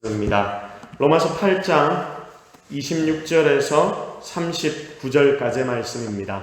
입니다. 로마서 8장 26절에서 39절까지의 말씀입니다.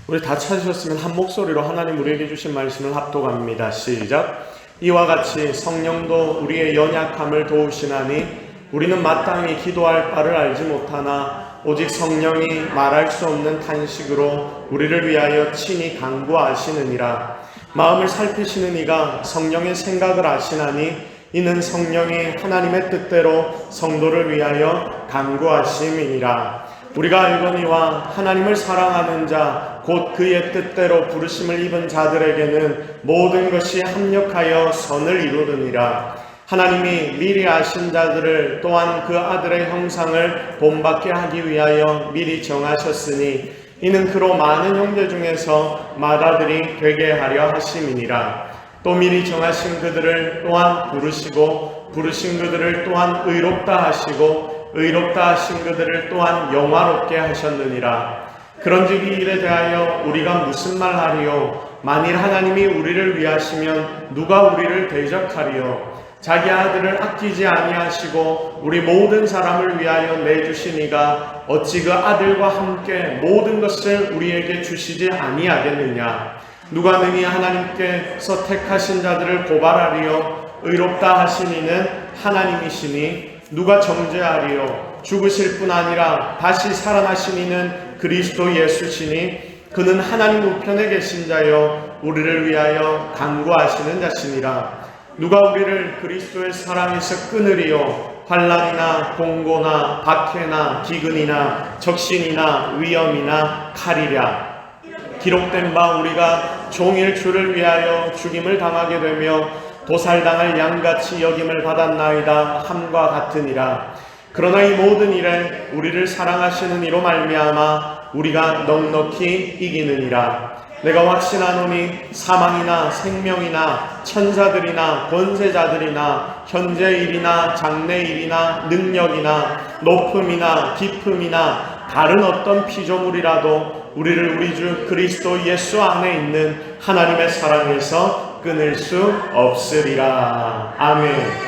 우리 다 찾으셨으면 한 목소리로 하나님 우리에게 주신 말씀을 합독합니다. 시작. 이와 같이 성령도 우리의 연약함을 도우시나니 우리는 마땅히 기도할 바를 알지 못하나 오직 성령이 말할 수 없는 탄식으로 우리를 위하여 친히 간구하시느니라. 마음을 살피시는 이가 성령의 생각을 아시나니 이는 성령이 하나님의 뜻대로 성도를 위하여 간구하심이니라. 우리가 알거니와 하나님을 사랑하는 자 곧 그의 뜻대로 부르심을 입은 자들에게는 모든 것이 합력하여 선을 이루느니라. 하나님이 미리 아신 자들을 또한 그 아들의 형상을 본받게 하기 위하여 미리 정하셨으니 이는 그로 많은 형제 중에서 맏아들이 되게 하려 하심이니라. 또 미리 정하신 그들을 또한 부르시고 부르신 그들을 또한 의롭다 하시고 의롭다 하신 그들을 또한 영화롭게 하셨느니라. 그런즉 이 일에 대하여 우리가 무슨 말 하리요? 만일 하나님이 우리를 위하시면 누가 우리를 대적하리요? 자기 아들을 아끼지 아니하시고 우리 모든 사람을 위하여 내주시니가 어찌 그 아들과 함께 모든 것을 우리에게 주시지 아니하겠느냐? 누가 능히 하나님께서 택하신 자들을 고발하리요? 의롭다 하신 이는 하나님이시니 누가 정죄하리요? 죽으실 뿐 아니라 다시 살아나신 이는 그리스도 예수시니 그는 하나님 우편에 계신 자요 우리를 위하여 간구하시는 자시니라. 누가 우리를 그리스도의 사랑에서 끊으리요? 환난이나 공고나 박해나 기근이나 적신이나 위험이나 칼이랴. 기록된 바 우리가 종일 주를 위하여 죽임을 당하게 되며 도살당할 양같이 여김을 받았나이다 함과 같으니라. 그러나 이 모든 일에 우리를 사랑하시는 이로 말미암아 우리가 넉넉히 이기느니라. 내가 확신하노니 사망이나 생명이나 천사들이나 권세자들이나 현재일이나 장래일이나 능력이나 높음이나 깊음이나 다른 어떤 피조물이라도 우리를 우리 주 그리스도 예수 안에 있는 하나님의 사랑에서 끊을 수 없으리라. 아멘.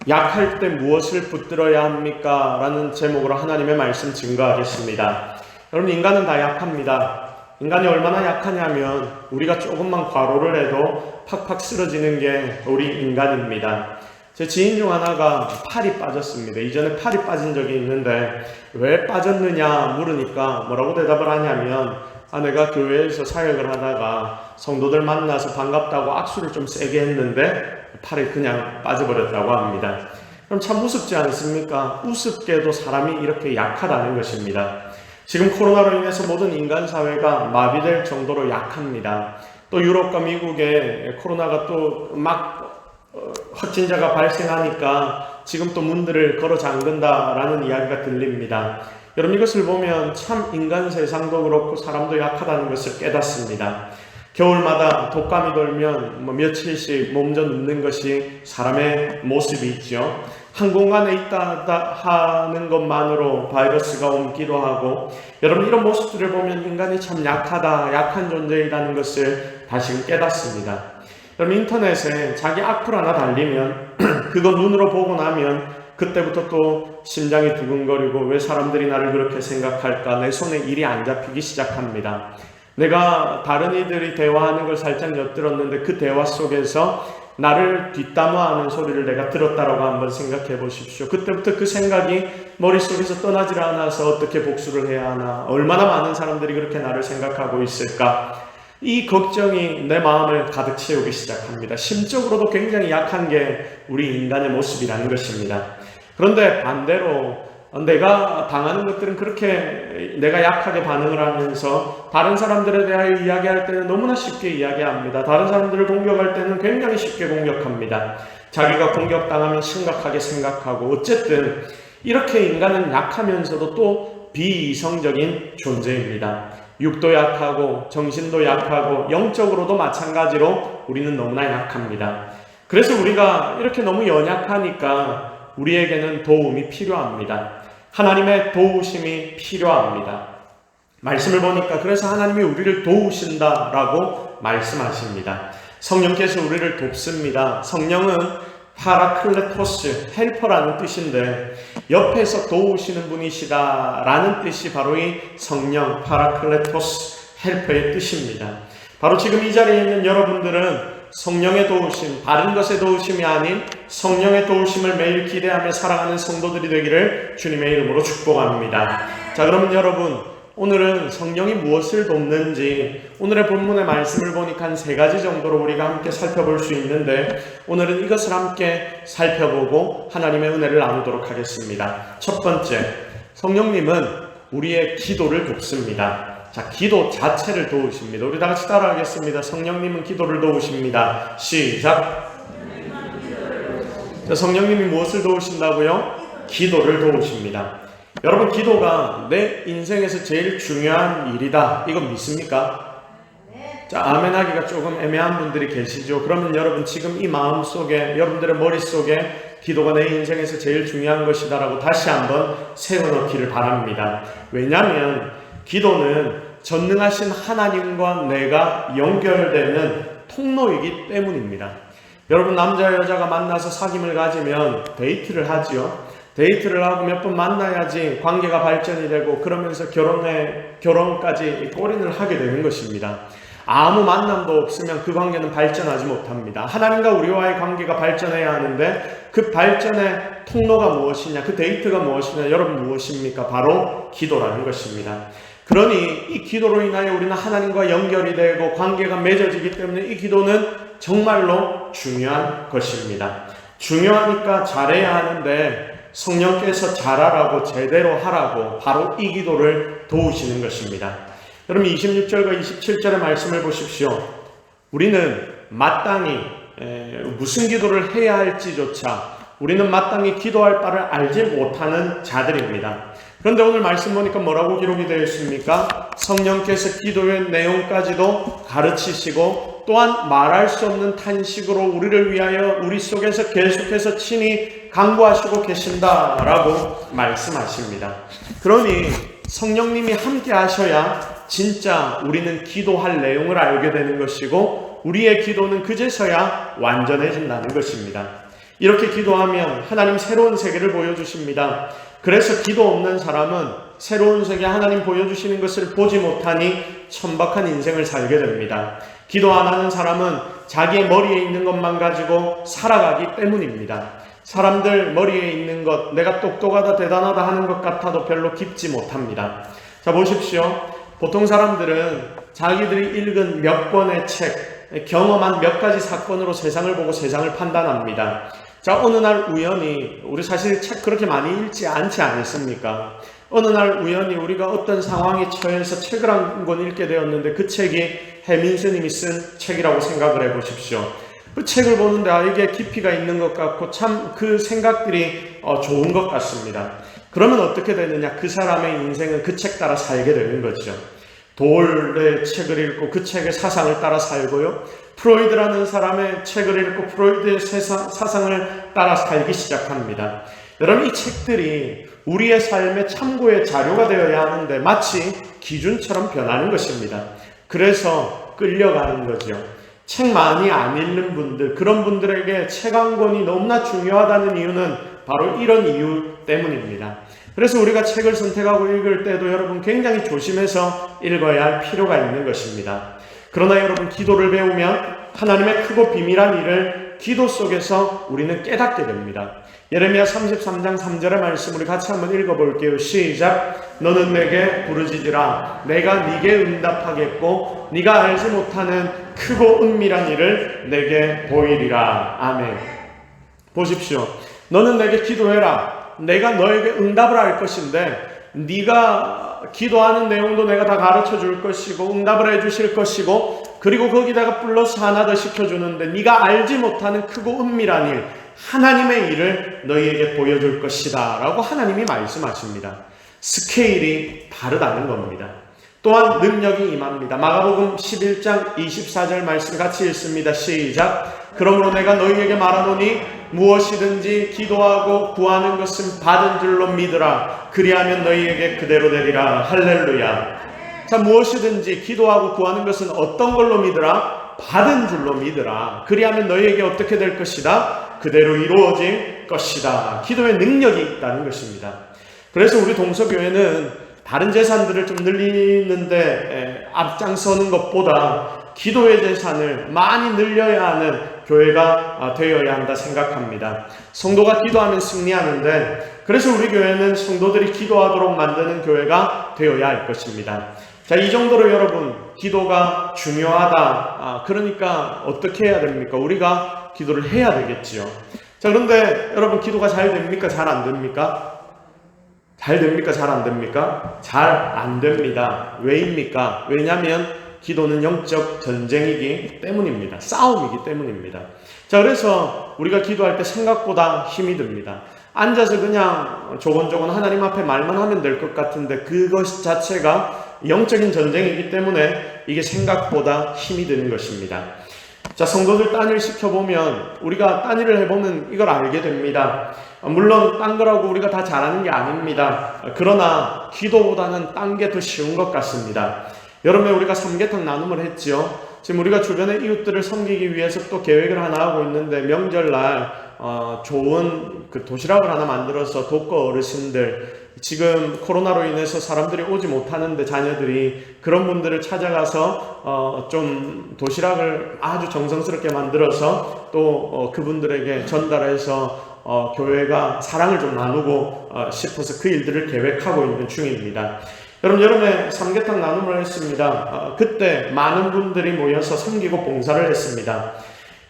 약할 때 무엇을 붙들어야 합니까? 라는 제목으로 하나님의 말씀 증거하겠습니다. 여러분, 인간은 다 약합니다. 인간이 얼마나 약하냐면 우리가 조금만 과로를 해도 팍팍 쓰러지는 게 우리 인간입니다. 제 지인 중 하나가 팔이 빠졌습니다. 이전에 팔이 빠진 적이 있는데 왜 빠졌느냐 물으니까 뭐라고 대답을 하냐면 내가 교회에서 사역을 하다가 성도들 만나서 반갑다고 악수를 좀 세게 했는데 팔이 그냥 빠져버렸다고 합니다. 그럼 참 우습지 않습니까? 우습게도 사람이 이렇게 약하다는 것입니다. 지금 코로나로 인해서 모든 인간 사회가 마비될 정도로 약합니다. 또 유럽과 미국에 코로나가 또 막 확진자가 발생하니까 지금 또 문들을 걸어 잠근다라는 이야기가 들립니다. 여러분, 이것을 보면 참 인간 세상도 그렇고 사람도 약하다는 것을 깨닫습니다. 겨울마다 독감이 돌면 며칠씩 몸져 눕는 것이 사람의 모습이 있죠. 한 공간에 있다 하는 것만으로 바이러스가 옮기도 하고, 여러분, 이런 모습들을 보면 인간이 참 약하다, 약한 존재이라는 것을 다시금 깨닫습니다. 여러분, 인터넷에 자기 악플 하나 달리면 그거 눈으로 보고 나면 그때부터 또 심장이 두근거리고 왜 사람들이 나를 그렇게 생각할까, 내 손에 일이 안 잡히기 시작합니다. 내가 다른 이들이 대화하는 걸 살짝 엿들었는데 그 대화 속에서 나를 뒷담화하는 소리를 내가 들었다라고 한번 생각해 보십시오. 그때부터 그 생각이 머릿속에서 떠나질 않아서 어떻게 복수를 해야 하나, 얼마나 많은 사람들이 그렇게 나를 생각하고 있을까, 이 걱정이 내 마음을 가득 채우기 시작합니다. 심적으로도 굉장히 약한 게 우리 인간의 모습이라는 것입니다. 그런데 반대로 내가 당하는 것들은 그렇게 내가 약하게 반응을 하면서 다른 사람들에 대하여 이야기할 때는 너무나 쉽게 이야기합니다. 다른 사람들을 공격할 때는 굉장히 쉽게 공격합니다. 자기가 공격당하면 심각하게 생각하고, 어쨌든 이렇게 인간은 약하면서도 또 비이성적인 존재입니다. 육도 약하고 정신도 약하고 영적으로도 마찬가지로 우리는 너무나 약합니다. 그래서 우리가 이렇게 너무 연약하니까 우리에게는 도움이 필요합니다. 하나님의 도우심이 필요합니다. 말씀을 보니까 그래서 하나님이 우리를 도우신다라고 말씀하십니다. 성령께서 우리를 돕습니다. 성령은 파라클레토스, 헬퍼라는 뜻인데 옆에서 도우시는 분이시다라는 뜻이 바로 이 성령 파라클레토스, 헬퍼의 뜻입니다. 바로 지금 이 자리에 있는 여러분들은 성령의 도우심, 다른 것의 도우심이 아닌 성령의 도우심을 매일 기대하며 살아가는 성도들이 되기를 주님의 이름으로 축복합니다. 자, 그러면 여러분, 오늘은 성령이 무엇을 돕는지 오늘의 본문의 말씀을 보니까 한 3가지 정도로 우리가 함께 살펴볼 수 있는데 오늘은 이것을 함께 살펴보고 하나님의 은혜를 나누도록 하겠습니다. 첫 번째, 성령님은 우리의 기도를 돕습니다. 자, 기도 자체를 도우십니다. 우리 다 같이 따라하겠습니다. 성령님은 기도를 도우십니다. 시작. 자, 성령님이 무엇을 도우신다고요? 기도를 도우십니다. 여러분, 기도가 내 인생에서 제일 중요한 일이다, 이거 믿습니까? 자, 아멘 하기가 조금 애매한 분들이 계시죠. 그러면 여러분, 지금 이 마음속에, 여러분들의 머릿속에 기도가 내 인생에서 제일 중요한 것이다 라고 다시 한번 세워놓기를 바랍니다. 왜냐하면 기도는 전능하신 하나님과 내가 연결되는 통로이기 때문입니다. 여러분, 남자 여자가 만나서 사귐을 가지면 데이트를 하지요. 데이트를 하고 몇 번 만나야지 관계가 발전이 되고 그러면서 결혼까지 골인을 하게 되는 것입니다. 아무 만남도 없으면 그 관계는 발전하지 못합니다. 하나님과 우리와의 관계가 발전해야 하는데 그 발전의 통로가 무엇이냐, 그 데이트가 무엇이냐, 여러분 무엇입니까? 바로 기도라는 것입니다. 그러니 이 기도로 인하여 우리는 하나님과 연결이 되고 관계가 맺어지기 때문에 이 기도는 정말로 중요한 것입니다. 중요하니까 잘해야 하는데 성령께서 잘하라고, 제대로 하라고 바로 이 기도를 도우시는 것입니다. 여러분, 26절과 27절의 말씀을 보십시오. 우리는 마땅히 무슨 기도를 해야 할지조차 우리는 마땅히 기도할 바를 알지 못하는 자들입니다. 그런데 오늘 말씀 보니까 뭐라고 기록이 되어 있습니까? 성령께서 기도의 내용까지도 가르치시고 또한 말할 수 없는 탄식으로 우리를 위하여 우리 속에서 계속해서 친히 간구하시고 계신다라고 말씀하십니다. 그러니 성령님이 함께 하셔야 진짜 우리는 기도할 내용을 알게 되는 것이고 우리의 기도는 그제서야 완전해진다는 것입니다. 이렇게 기도하면 하나님 새로운 세계를 보여주십니다. 그래서 기도 없는 사람은 새로운 세계, 하나님 보여주시는 것을 보지 못하니 천박한 인생을 살게 됩니다. 기도 안 하는 사람은 자기의 머리에 있는 것만 가지고 살아가기 때문입니다. 사람들 머리에 있는 것, 내가 똑똑하다 대단하다 하는 것 같아도 별로 깊지 못합니다. 자, 보십시오. 보통 사람들은 자기들이 읽은 몇 권의 책, 경험한 몇 가지 사건으로 세상을 보고 세상을 판단합니다. 자, 어느 날 우연히, 우리 사실 책 그렇게 많이 읽지 않지 않습니까? 어느 날 우연히 우리가 어떤 상황에 처해서 책을 한 권 읽게 되었는데 그 책이 해민스님이 쓴 책이라고 생각을 해보십시오. 그 책을 보는데 이게 깊이가 있는 것 같고 참 그 생각들이 좋은 것 같습니다. 그러면 어떻게 되느냐? 그 사람의 인생은 그 책 따라 살게 되는 거죠. 도올의 책을 읽고 그 책의 사상을 따라 살고요. 프로이드라는 사람의 책을 읽고 프로이드의 사상을 따라 살기 시작합니다. 여러분, 이 책들이 우리의 삶의 참고의 자료가 되어야 하는데 마치 기준처럼 변하는 것입니다. 그래서 끌려가는 거죠. 책 많이 안 읽는 분들, 그런 분들에게 책 한 권이 너무나 중요하다는 이유는 바로 이런 이유 때문입니다. 그래서 우리가 책을 선택하고 읽을 때도 여러분 굉장히 조심해서 읽어야 할 필요가 있는 것입니다. 그러나 여러분, 기도를 배우면 하나님의 크고 비밀한 일을 기도 속에서 우리는 깨닫게 됩니다. 예레미야 33장 3절의 말씀 우리 같이 한번 읽어볼게요. 시작. 너는 내게 부르짖으라. 내가 네게 응답하겠고 네가 알지 못하는 크고 은밀한 일을 내게 보이리라. 아멘. 보십시오. 너는 내게 기도해라. 내가 너에게 응답을 할 것인데 네가 기도하는 내용도 내가 다 가르쳐 줄 것이고 응답을 해 주실 것이고 그리고 거기다가 플러스 하나 더 시켜주는데 네가 알지 못하는 크고 은밀한 일, 하나님의 일을 너희에게 보여줄 것이다 라고 하나님이 말씀하십니다. 스케일이 다르다는 겁니다. 또한 능력이 임합니다. 마가복음 11장 24절 말씀 같이 읽습니다. 시작. 그러므로 내가 너희에게 말하노니 무엇이든지 기도하고 구하는 것은 받은 줄로 믿으라. 그리하면 너희에게 그대로 되리라. 할렐루야. 자, 무엇이든지 기도하고 구하는 것은 어떤 걸로 믿으라? 받은 줄로 믿으라. 그리하면 너희에게 어떻게 될 것이다? 그대로 이루어질 것이다. 기도의 능력이 있다는 것입니다. 그래서 우리 동서교회는 다른 재산들을 좀 늘리는데 앞장서는 것보다 기도의 재산을 많이 늘려야 하는 교회가 되어야 한다 생각합니다. 성도가 기도하면 승리하는데, 그래서 우리 교회는 성도들이 기도하도록 만드는 교회가 되어야 할 것입니다. 자, 이 정도로 여러분, 기도가 중요하다. 그러니까 어떻게 해야 됩니까? 우리가 기도를 해야 되겠지요. 자, 그런데 여러분, 기도가 잘 됩니까? 잘 안 됩니까? 잘 됩니까? 잘 안 됩니까? 잘 안 됩니다. 왜입니까? 왜냐하면 기도는 영적 전쟁이기 때문입니다. 싸움이기 때문입니다. 자, 그래서 우리가 기도할 때 생각보다 힘이 듭니다. 앉아서 그냥 조곤조곤 하나님 앞에 말만 하면 될 것 같은데 그것 자체가 영적인 전쟁이기 때문에 이게 생각보다 힘이 드는 것입니다. 자, 성도들 딴일 시켜보면, 우리가 딴일을 해보면 이걸 알게 됩니다. 물론 딴 거라고 우리가 다 잘하는 게 아닙니다. 그러나 기도보다는 딴 게 더 쉬운 것 같습니다. 여름에 우리가 삼계탕 나눔을 했지요. 지금 우리가 주변의 이웃들을 섬기기 위해서 또 계획을 하나 하고 있는데, 명절날 좋은 그 도시락을 하나 만들어서 독거 어르신들, 지금 코로나로 인해서 사람들이 오지 못하는데 자녀들이, 그런 분들을 찾아가서 좀 도시락을 아주 정성스럽게 만들어서 또 그분들에게 전달해서 교회가 사랑을 좀 나누고 싶어서 그 일들을 계획하고 있는 중입니다. 여러분, 여름에 삼계탕 나눔을 했습니다. 그때 많은 분들이 모여서 섬기고 봉사를 했습니다.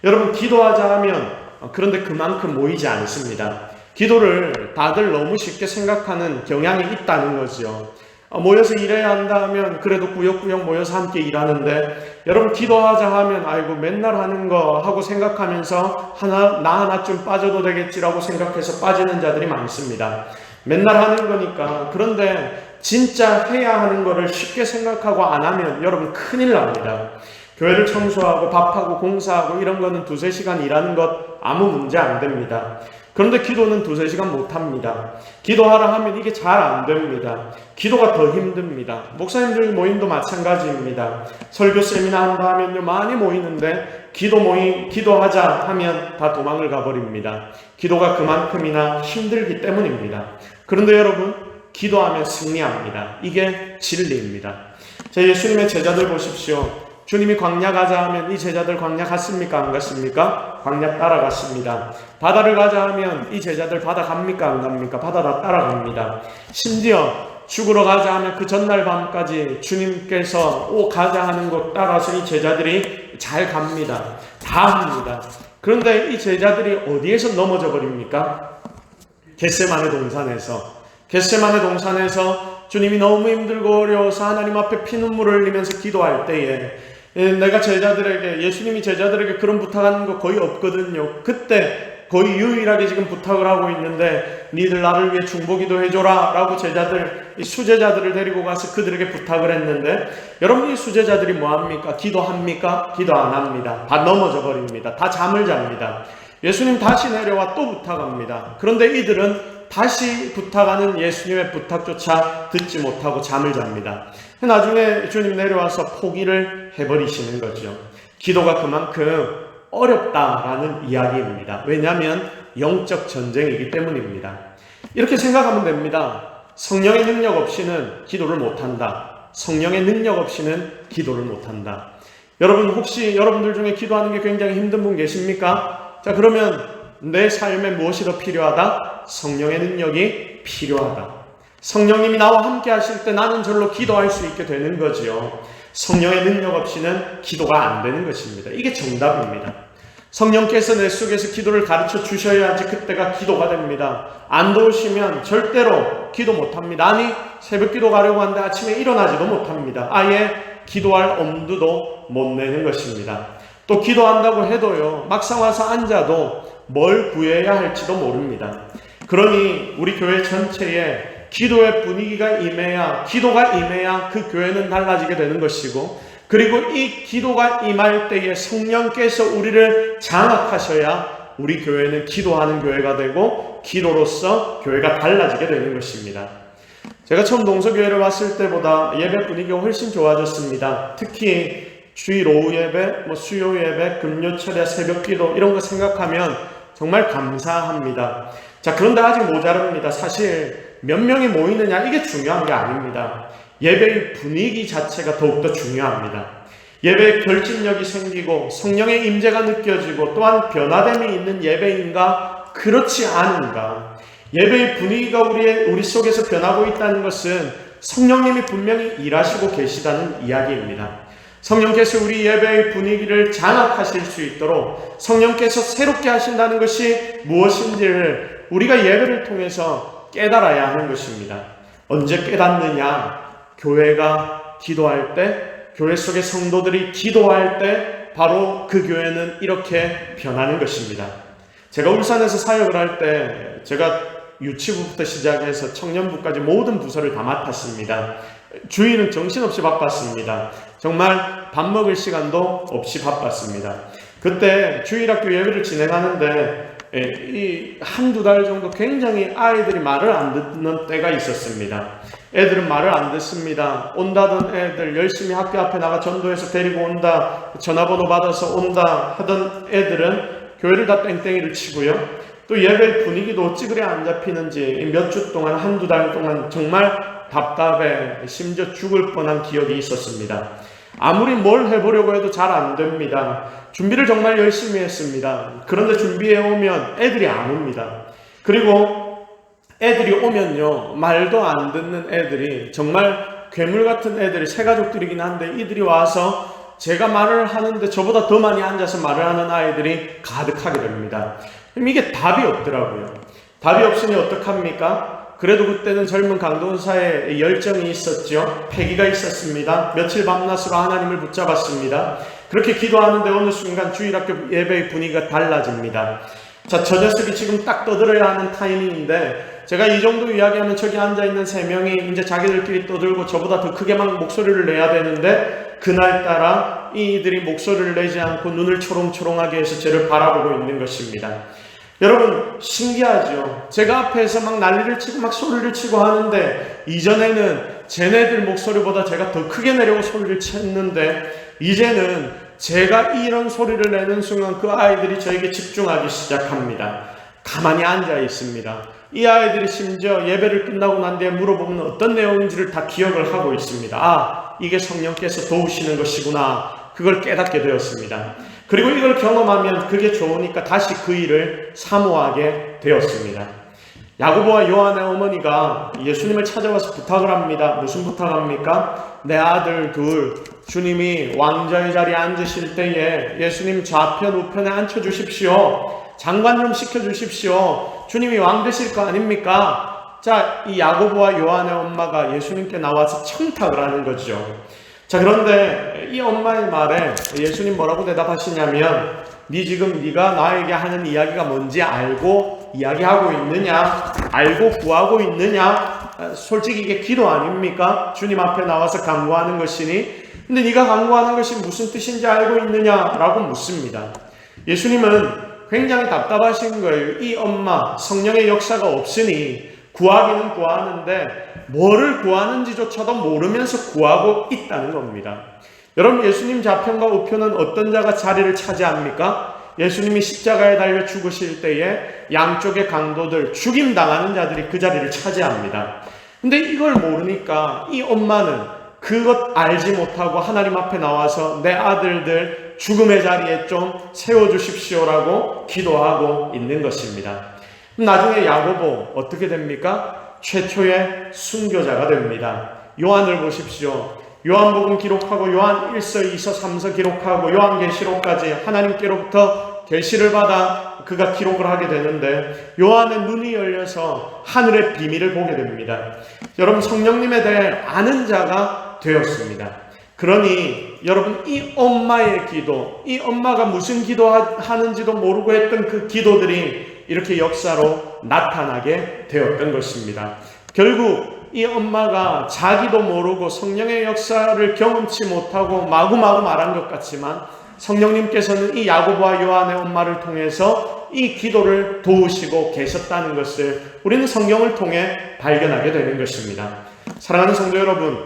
여러분, 기도하자 하면 그런데 그만큼 모이지 않습니다. 기도를 다들 너무 쉽게 생각하는 경향이 있다는 거죠. 모여서 일해야 한다 하면 그래도 구역구역 모여서 함께 일하는데, 여러분, 기도하자 하면 아이고 맨날 하는 거 하고 생각하면서 나 하나 좀 빠져도 되겠지라고 생각해서 빠지는 자들이 많습니다. 맨날 하는 거니까. 그런데 진짜 해야 하는 거를 쉽게 생각하고 안 하면 여러분 큰일 납니다. 교회를 청소하고 밥하고 공사하고 이런 거는 2-3시간 일하는 것 아무 문제 안 됩니다. 그런데 기도는 2-3시간 못합니다. 기도하라 하면 이게 잘 안 됩니다. 기도가 더 힘듭니다. 목사님들 모임도 마찬가지입니다. 설교 세미나 한다 하면요 많이 모이는데 기도하자 하면 다 도망을 가버립니다. 기도가 그만큼이나 힘들기 때문입니다. 그런데 여러분, 기도하면 승리합니다. 이게 진리입니다. 자, 예수님의 제자들 보십시오. 주님이 광야 가자 하면 이 제자들 광야 갔습니까? 안 갔습니까? 광야 따라갔습니다. 바다를 가자 하면 이 제자들 바다 갑니까? 안 갑니까? 바다 다 따라갑니다. 심지어 죽으러 가자 하면 그 전날 밤까지 주님께서 가자 하는 곳 따라서 이 제자들이 잘 갑니다. 다 합니다. 그런데 이 제자들이 어디에서 넘어져 버립니까? 겟세마네 동산에서 주님이 너무 힘들고 어려워서 하나님 앞에 피눈물을 흘리면서 기도할 때에, 내가 예수님이 제자들에게 그런 부탁하는 거 거의 없거든요. 그때 거의 유일하게 지금 부탁을 하고 있는데, 니들 나를 위해 중보기도 해줘라 라고 이 수제자들을 데리고 가서 그들에게 부탁을 했는데, 여러분, 이 수제자들이 뭐합니까? 기도합니까? 기도 안 합니다. 다 넘어져 버립니다. 다 잠을 잡니다. 예수님 다시 내려와 또 부탁합니다. 그런데 이들은 다시 부탁하는 예수님의 부탁조차 듣지 못하고 잠을 잡니다. 나중에 주님 내려와서 포기를 해버리시는 거죠. 기도가 그만큼 어렵다라는 이야기입니다. 왜냐하면 영적 전쟁이기 때문입니다. 이렇게 생각하면 됩니다. 성령의 능력 없이는 기도를 못한다. 성령의 능력 없이는 기도를 못한다. 여러분, 혹시 여러분들 중에 기도하는 게 굉장히 힘든 분 계십니까? 자, 그러면 내 삶에 무엇이 더 필요하다? 성령의 능력이 필요하다. 성령님이 나와 함께 하실 때 나는 절로 기도할 수 있게 되는 거지요. 성령의 능력 없이는 기도가 안 되는 것입니다. 이게 정답입니다. 성령께서 내 속에서 기도를 가르쳐 주셔야지 그때가 기도가 됩니다. 안 도우시면 절대로 기도 못합니다. 아니, 새벽 기도 가려고 하는데 아침에 일어나지도 못합니다. 아예 기도할 엄두도 못 내는 것입니다. 또 기도한다고 해도요, 막상 와서 앉아도 뭘 구해야 할지도 모릅니다. 그러니 우리 교회 전체에 기도의 분위기가 기도가 임해야 그 교회는 달라지게 되는 것이고, 그리고 이 기도가 임할 때에 성령께서 우리를 장악하셔야 우리 교회는 기도하는 교회가 되고 기도로서 교회가 달라지게 되는 것입니다. 제가 처음 동서교회를 왔을 때보다 예배 분위기가 훨씬 좋아졌습니다. 특히 주일 오후 예배, 수요 예배, 금요철에 새벽 기도 이런 거 생각하면 정말 감사합니다. 자, 그런데 아직 모자랍니다. 사실 몇 명이 모이느냐 이게 중요한 게 아닙니다. 예배의 분위기 자체가 더욱더 중요합니다. 예배에 결집력이 생기고 성령의 임재가 느껴지고 또한 변화됨이 있는 예배인가 그렇지 않은가. 예배의 분위기가 우리 속에서 변하고 있다는 것은 성령님이 분명히 일하시고 계시다는 이야기입니다. 성령께서 우리 예배의 분위기를 장악하실 수 있도록 성령께서 새롭게 하신다는 것이 무엇인지를 우리가 예배를 통해서 깨달아야 하는 것입니다. 언제 깨닫느냐? 교회가 기도할 때, 교회 속의 성도들이 기도할 때 바로 그 교회는 이렇게 변하는 것입니다. 제가 울산에서 사역을 할 때 제가 유치부부터 시작해서 청년부까지 모든 부서를 다 맡았습니다. 주일은 정신없이 바빴습니다. 정말 밥 먹을 시간도 없이 바빴습니다. 그때 주일학교 예배를 진행하는데 한두 달 정도 굉장히 아이들이 말을 안 듣는 때가 있었습니다. 애들은 말을 안 듣습니다. 온다던 애들 열심히 학교 앞에 나가 전도해서 데리고 온다, 전화번호 받아서 온다 하던 애들은 교회를 다 땡땡이를 치고요. 또 예배 분위기도 어찌 그래 안 잡히는지 몇 주 동안 한두 달 동안 정말 답답해 심지어 죽을 뻔한 기억이 있었습니다. 아무리 뭘 해보려고 해도 잘 안 됩니다. 준비를 정말 열심히 했습니다. 그런데 준비해 오면 애들이 안 옵니다. 그리고 애들이 오면요, 말도 안 듣는 애들이, 정말 괴물 같은 애들이, 새 가족들이긴 한데 이들이 와서 제가 말을 하는데 저보다 더 많이 앉아서 말을 하는 아이들이 가득하게 됩니다. 그럼 이게 답이 없더라고요. 답이 없으니 어떡합니까? 그래도 그때는 젊은 강동사에 열정이 있었죠. 패기가 있었습니다. 며칠 밤낮으로 하나님을 붙잡았습니다. 그렇게 기도하는데 어느 순간 주일학교 예배의 분위기가 달라집니다. 자, 저 녀석이 지금 딱 떠들어야 하는 타이밍인데 제가 이 정도 이야기하면 저기 앉아있는 3명이 이제 자기들끼리 떠들고 저보다 더 크게 막 목소리를 내야 되는데 그날따라 이들이 목소리를 내지 않고 눈을 초롱초롱하게 해서 저를 바라보고 있는 것입니다. 여러분 신기하죠? 제가 앞에서 막 난리를 치고 막 소리를 치고 하는데 이전에는 쟤네들 목소리보다 제가 더 크게 내려고 소리를 쳤는데 이제는 제가 이런 소리를 내는 순간 그 아이들이 저에게 집중하기 시작합니다. 가만히 앉아 있습니다. 이 아이들이 심지어 예배를 끝나고 난 뒤에 물어보면 어떤 내용인지를 다 기억을 하고 있습니다. 아, 이게 성령께서 도우시는 것이구나. 그걸 깨닫게 되었습니다. 그리고 이걸 경험하면 그게 좋으니까 다시 그 일을 사모하게 되었습니다. 야고보와 요한의 어머니가 예수님을 찾아와서 부탁을 합니다. 무슨 부탁합니까? 내 아들 둘, 주님이 왕자의 자리에 앉으실 때에 예수님 좌편 우편에 앉혀주십시오. 장관 좀 시켜주십시오. 주님이 왕 되실 거 아닙니까? 자, 이 야고보와 요한의 엄마가 예수님께 나와서 청탁을 하는 거죠. 자, 그런데 이 엄마의 말에 예수님 뭐라고 대답하시냐면 네가 나에게 하는 이야기가 뭔지 알고 이야기하고 있느냐? 알고 구하고 있느냐? 솔직히 이게 기도 아닙니까? 주님 앞에 나와서 간구하는 것이니 근데 네가 간구하는 것이 무슨 뜻인지 알고 있느냐라고 묻습니다. 예수님은 굉장히 답답하신 거예요. 이 엄마 성령의 역사가 없으니 구하기는 구하는데 뭐를 구하는지조차도 모르면서 구하고 있다는 겁니다. 여러분 예수님 좌편과 우편은 어떤 자가 자리를 차지합니까? 예수님이 십자가에 달려 죽으실 때에 양쪽의 강도들, 죽임당하는 자들이 그 자리를 차지합니다. 근데 이걸 모르니까 이 엄마는 그것 알지 못하고 하나님 앞에 나와서 내 아들들 죽음의 자리에 좀 세워주십시오라고 기도하고 있는 것입니다. 나중에 야고보 어떻게 됩니까? 최초의 순교자가 됩니다. 요한을 보십시오. 요한복음 기록하고 요한 1서, 2서, 3서 기록하고 요한계시록까지 하나님께로부터 계시를 받아 그가 기록을 하게 되는데 요한의 눈이 열려서 하늘의 비밀을 보게 됩니다. 여러분 성령님에 대해 아는 자가 되었습니다. 그러니 여러분 이 엄마의 기도, 이 엄마가 무슨 기도하는지도 모르고 했던 그 기도들이 이렇게 역사로 나타나게 되었던 것입니다. 결국 이 엄마가 자기도 모르고 성령의 역사를 경험치 못하고 마구마구 말한 것 같지만 성령님께서는 이 야고보와 요한의 엄마를 통해서 이 기도를 도우시고 계셨다는 것을 우리는 성경을 통해 발견하게 되는 것입니다. 사랑하는 성도 여러분,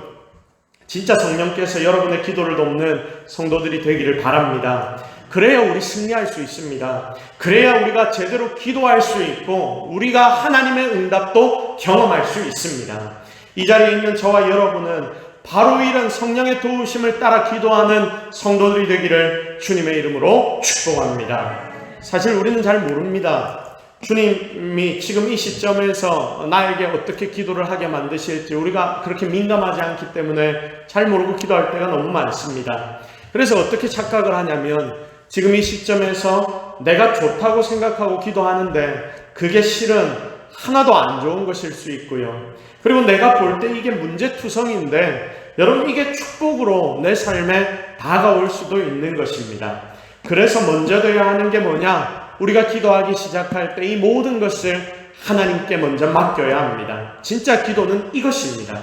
진짜 성령께서 여러분의 기도를 돕는 성도들이 되기를 바랍니다. 그래야 우리 승리할 수 있습니다. 그래야 우리가 제대로 기도할 수 있고 우리가 하나님의 응답도 경험할 수 있습니다. 이 자리에 있는 저와 여러분은 바로 이런 성령의 도우심을 따라 기도하는 성도들이 되기를 주님의 이름으로 축복합니다. 사실 우리는 잘 모릅니다. 주님이 지금 이 시점에서 나에게 어떻게 기도를 하게 만드실지 우리가 그렇게 민감하지 않기 때문에 잘 모르고 기도할 때가 너무 많습니다. 그래서 어떻게 착각을 하냐면 지금 이 시점에서 내가 좋다고 생각하고 기도하는데 그게 실은 하나도 안 좋은 것일 수 있고요. 그리고 내가 볼 때 이게 문제투성인데 여러분 이게 축복으로 내 삶에 다가올 수도 있는 것입니다. 그래서 먼저 되어야 하는 게 뭐냐? 우리가 기도하기 시작할 때 이 모든 것을 하나님께 먼저 맡겨야 합니다. 진짜 기도는 이것입니다.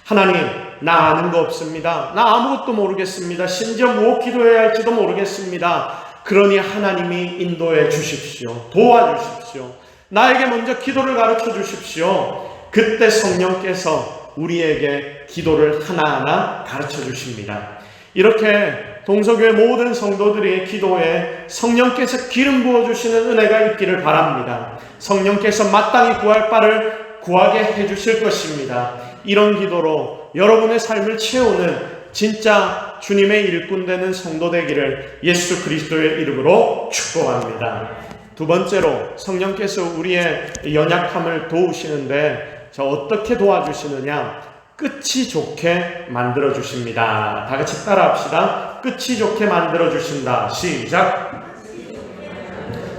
하나님, 나 아는 거 없습니다. 나 아무것도 모르겠습니다. 심지어 무엇 기도해야 할지도 모르겠습니다. 그러니 하나님이 인도해 주십시오. 도와주십시오. 나에게 먼저 기도를 가르쳐 주십시오. 그때 성령께서 우리에게 기도를 하나하나 가르쳐 주십니다. 이렇게 동서교회 모든 성도들의 기도에 성령께서 기름 부어주시는 은혜가 있기를 바랍니다. 성령께서 마땅히 구할 바를 구하게 해주실 것입니다. 이런 기도로 여러분의 삶을 채우는 진짜 주님의 일꾼 되는 성도 되기를 예수 그리스도의 이름으로 축복합니다. 두 번째로 성령께서 우리의 연약함을 도우시는데 어떻게 도와주시느냐? 끝이 좋게 만들어 주십니다. 다 같이 따라 합시다. 끝이 좋게 만들어 주신다. 시작.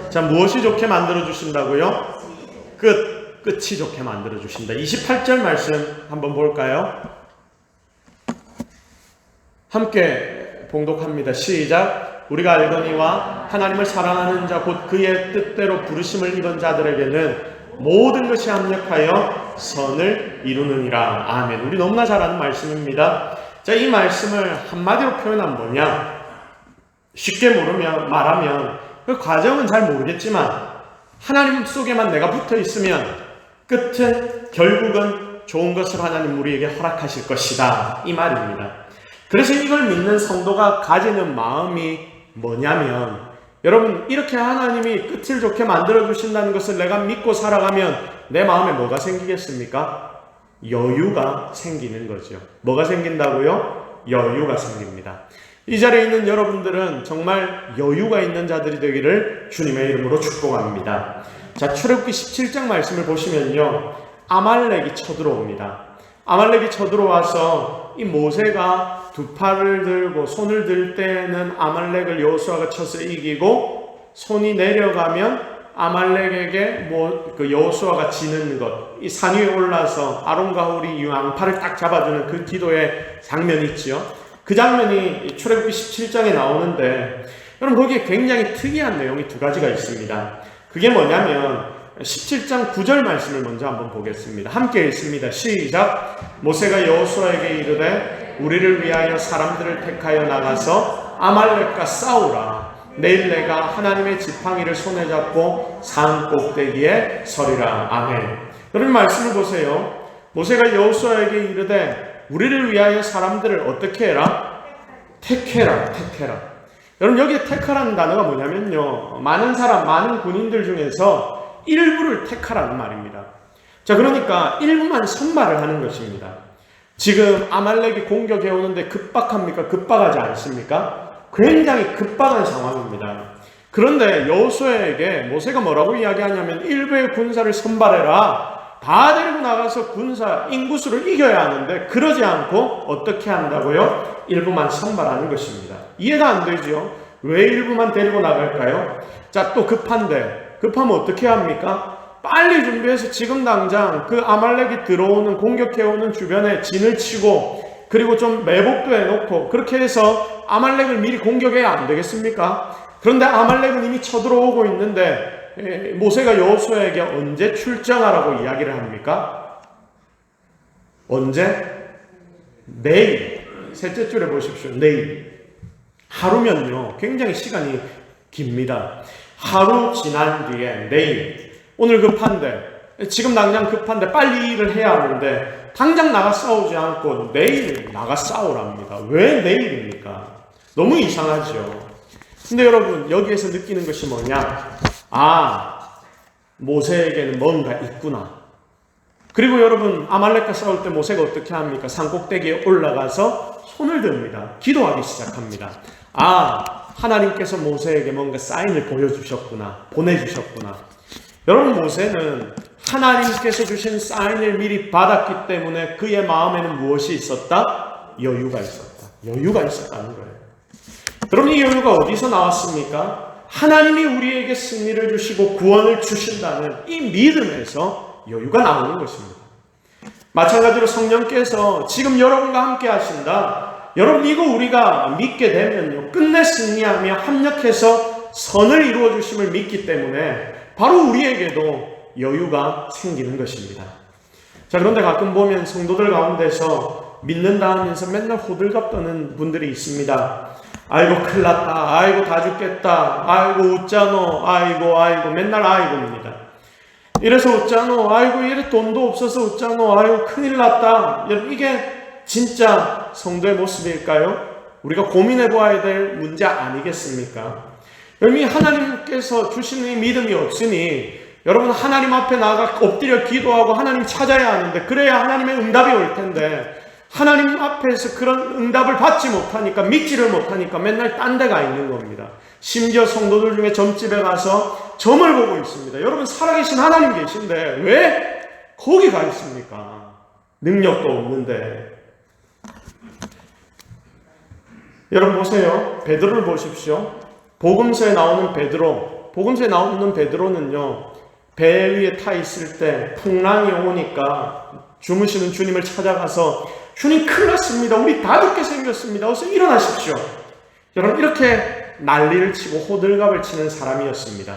자, 무엇이 좋게 만들어 주신다고요? 끝이 좋게 만들어 주신다. 28절 말씀 한번 볼까요? 함께 봉독합니다. 시작. 우리가 알거니와 하나님을 사랑하는 자 곧 그의 뜻대로 부르심을 입은 자들에게는 모든 것이 합력하여 선을 이루느니라. 아멘. 우리 너무나 잘 아는 말씀입니다. 자, 이 말씀을 한마디로 표현하면 뭐냐? 쉽게 말하면 그 과정은 잘 모르겠지만 하나님 속에만 내가 붙어 있으면 끝은 결국은 좋은 것을 하나님 우리에게 허락하실 것이다. 이 말입니다. 그래서 이걸 믿는 성도가 가지는 마음이 뭐냐면 여러분, 이렇게 하나님이 끝을 좋게 만들어주신다는 것을 내가 믿고 살아가면 내 마음에 뭐가 생기겠습니까? 여유가 생기는 거죠. 뭐가 생긴다고요? 여유가 생깁니다. 이 자리에 있는 여러분들은 정말 여유가 있는 자들이 되기를 주님의 이름으로 축복합니다. 자, 출애굽기 17장 말씀을 보시면요, 아말렉이 쳐들어옵니다. 아말렉이 쳐들어와서 이 모세가 두 팔을 들고 손을 들 때는 아말렉을 여호수아가 쳐서 이기고 손이 내려가면 아말렉에게 여호수아가 지는 것, 이 산 위에 올라서 아론과 홀이 양팔을 딱 잡아주는 그 기도의 장면이 있지요. 그 장면이 출애굽기 17장에 나오는데 여러분 거기에 굉장히 특이한 내용이 두 가지가 있습니다. 그게 뭐냐면 17장 9절 말씀을 먼저 한번 보겠습니다. 함께 읽습니다. 시작. 모세가 여호수아에게 이르되 우리를 위하여 사람들을 택하여 나가서 아말렉과 싸우라. 내일 내가 하나님의 지팡이를 손에 잡고 산 꼭대기에 서리라. 아멘. 여러분 말씀을 보세요. 모세가 여호수아에게 이르되 우리를 위하여 사람들을 어떻게 해라? 택해라. 여러분 여기에 택하라는 단어가 뭐냐면요, 많은 사람, 많은 군인들 중에서 일부를 택하라는 말입니다. 자, 그러니까 일부만 선발을 하는 것입니다. 지금 아말렉이 공격해 오는데 급박합니까? 급박하지 않습니까? 굉장히 급박한 상황입니다. 그런데 여호수아에게 모세가 뭐라고 이야기하냐면 일부의 군사를 선발해라. 다 데리고 나가서 군사 인구수를 이겨야 하는데 그러지 않고 어떻게 한다고요? 일부만 선발하는 것입니다. 이해가 안 되죠? 왜 일부만 데리고 나갈까요? 자, 또 급하면 어떻게 합니까? 빨리 준비해서 지금 당장 그 아말렉이 들어오는, 공격해오는 주변에 진을 치고 그리고 좀 매복도 해놓고 그렇게 해서 아말렉을 미리 공격해야 안 되겠습니까? 그런데 아말렉은 이미 쳐들어오고 있는데 모세가 여호수아에게 언제 출정하라고 이야기를 합니까? 언제? 내일. 셋째 줄에 보십시오. 내일. 하루면요 굉장히 시간이 깁니다. 하루 지난 뒤에 내일. 오늘 급한데 지금 당장 급한데 빨리 일을 해야 하는데 당장 나가 싸우지 않고 내일 나가 싸우랍니다. 왜 내일입니까? 너무 이상하죠. 근데 여러분 여기에서 느끼는 것이 뭐냐? 모세에게는 뭔가 있구나. 그리고 여러분 아말렉과 싸울 때 모세가 어떻게 합니까? 산꼭대기에 올라가서 손을 듭니다. 기도하기 시작합니다. 하나님께서 모세에게 뭔가 사인을 보여주셨구나. 보내주셨구나. 여러분 모세는 하나님께서 주신 사인을 미리 받았기 때문에 그의 마음에는 무엇이 있었다? 여유가 있었다. 여유가 있었다는 거예요. 여러분 이 여유가 어디서 나왔습니까? 하나님이 우리에게 승리를 주시고 구원을 주신다는 이 믿음에서 여유가 나오는 것입니다. 마찬가지로 성령께서 지금 여러분과 함께 하신다. 여러분 이거 우리가 믿게 되면요 끝내 승리하며 합력해서 선을 이루어 주심을 믿기 때문에 바로 우리에게도 여유가 생기는 것입니다. 자, 그런데 가끔 보면 성도들 가운데서 믿는다 하면서 맨날 호들갑 떠는 분들이 있습니다. 아이고 큰일 났다. 아이고 다 죽겠다. 아이고 웃자노. 아이고 맨날 아이고입니다. 이래서 웃자노. 아이고 이래 돈도 없어서 웃자노. 아이고 큰일 났다. 여러분 이게 진짜 성도의 모습일까요? 우리가 고민해 보아야 될 문제 아니겠습니까? 여러분 하나님께서 주시는 이 믿음이 없으니 여러분 하나님 앞에 나가 엎드려 기도하고 하나님 찾아야 하는데 그래야 하나님의 응답이 올 텐데 하나님 앞에서 그런 응답을 받지 못하니까 믿지를 못하니까 맨날 딴 데 가 있는 겁니다. 심지어 성도들 중에 점집에 가서 점을 보고 있습니다. 여러분 살아계신 하나님 계신데 왜 거기 가 있습니까? 능력도 없는데. 여러분 보세요. 베드로를 보십시오. 복음서에 나오는 베드로는요 배 위에 타 있을 때 풍랑이 오니까 주무시는 주님을 찾아가서 주님 큰일 났습니다. 우리 다 죽게 생겼습니다. 어서 일어나십시오. 여러분 이렇게 난리를 치고 호들갑을 치는 사람이었습니다.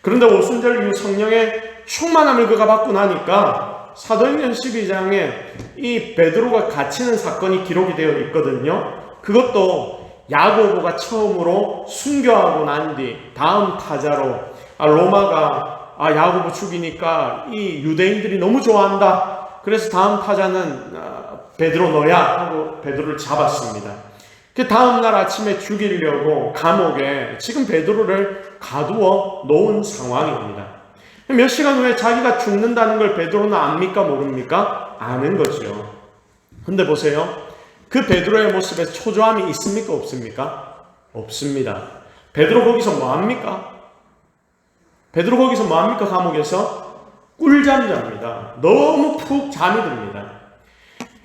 그런데 오순절 이후 성령의 충만함을 그가 받고 나니까 사도행전 12장에 이 베드로가 갇히는 사건이 기록이 되어 있거든요. 그것도 야고보가 처음으로 순교하고 난 뒤 다음 타자로 로마가 야고보 죽이니까 이 유대인들이 너무 좋아한다. 그래서 다음 타자는 베드로 너야 하고 베드로를 잡았습니다. 그 다음 날 아침에 죽이려고 감옥에 지금 베드로를 가두어 놓은 상황입니다. 몇 시간 후에 자기가 죽는다는 걸 베드로는 압니까 모릅니까? 아는 거죠. 근데 보세요. 그 베드로의 모습에 초조함이 있습니까 없습니까? 없습니다. 베드로 거기서 뭐합니까? 감옥에서? 꿀잠 잡니다. 너무 푹 잠이 듭니다.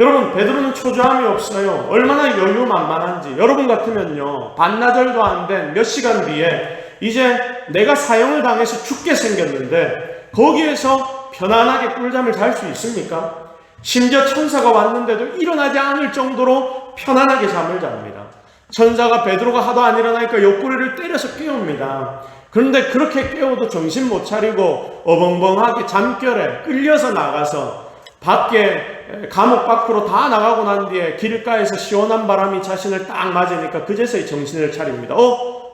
여러분 베드로는 초조함이 없어요. 얼마나 여유만만한지. 여러분 같으면요 반나절도 안 된 몇 시간 뒤에 이제 내가 사형을 당해서 죽게 생겼는데 거기에서 편안하게 꿀잠을 잘 수 있습니까? 심지어 천사가 왔는데도 일어나지 않을 정도로 편안하게 잠을 잡니다. 천사가 베드로가 하도 안 일어나니까 옆구리를 때려서 깨웁니다. 그런데 그렇게 깨워도 정신 못 차리고 어벙벙하게 잠결에 끌려서 나가서 밖에 감옥 밖으로 다 나가고 난 뒤에 길가에서 시원한 바람이 자신을 딱 맞으니까 그제서야 정신을 차립니다.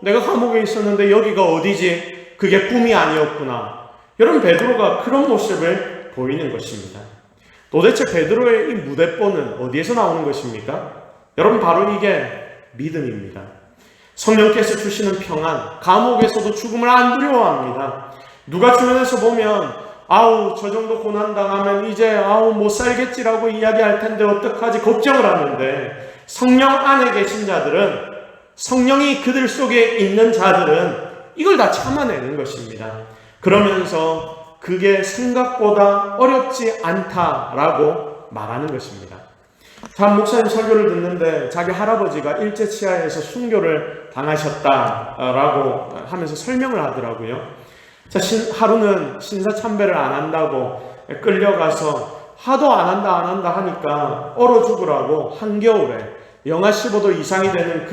내가 감옥에 있었는데 여기가 어디지? 그게 꿈이 아니었구나. 여러분 베드로가 그런 모습을 보이는 것입니다. 도대체 베드로의 이 무대뽀는 어디에서 나오는 것입니까? 여러분 바로 이게 믿음입니다. 성령께서 주시는 평안, 감옥에서도 죽음을 안 두려워합니다. 누가 주변에서 보면 저 정도 고난당하면 이제 못 살겠지라고 이야기할 텐데 어떡하지 걱정을 하는데 성령 안에 계신 자들은, 성령이 그들 속에 있는 자들은 이걸 다 참아내는 것입니다. 그러면서 그게 생각보다 어렵지 않다라고 말하는 것입니다. 한 목사님 설교를 듣는데 자기 할아버지가 일제치하에서 순교를 당하셨다라고 하면서 설명을 하더라고요. 하루는 신사참배를 안 한다고 끌려가서 하도 안 한다 하니까 얼어 죽으라고 한겨울에 영하 15도 이상이 되는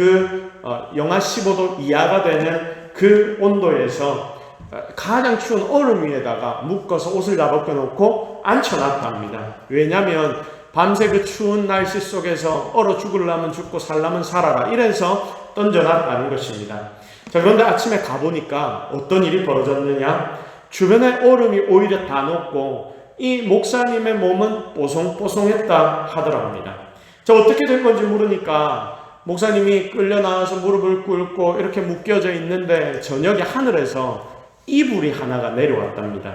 영하 15도 이하가 되는 그 온도에서 가장 추운 얼음 위에다가 묶어서 옷을 다 벗겨놓고 앉혀놨답니다. 왜냐하면 밤새 그 추운 날씨 속에서 얼어 죽으려면 죽고 살려면 살아라 이래서 던져놨다는 것입니다. 자, 그런데 아침에 가보니까 어떤 일이 벌어졌느냐? 주변에 얼음이 오히려 다 녹고 이 목사님의 몸은 뽀송뽀송했다 하더랍니다. 자, 어떻게 된 건지 물으니까 목사님이 끌려 나와서 무릎을 꿇고 이렇게 묶여져 있는데 저녁에 하늘에서 이불이 하나가 내려왔답니다.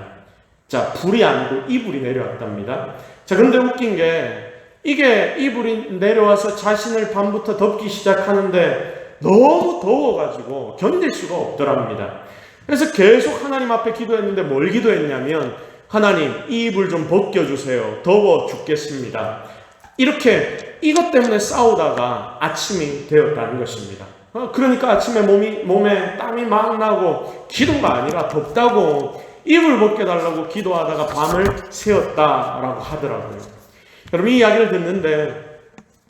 자, 불이 아니고 이불이 내려왔답니다. 자, 그런데 웃긴 게 이게 이불이 내려와서 자신을 밤부터 덮기 시작하는데 너무 더워가지고 견딜 수가 없더랍니다. 그래서 계속 하나님 앞에 기도했는데 뭘 기도했냐면 하나님, 이 이불 좀 벗겨주세요. 더워 죽겠습니다. 이렇게 이것 때문에 싸우다가 아침이 되었다는 것입니다. 그러니까 아침에 몸에 땀이 막 나고 기도가 아니라 덥다고 이불 벗겨달라고 기도하다가 밤을 새웠다라고 하더라고요. 여러분, 이 이야기를 듣는데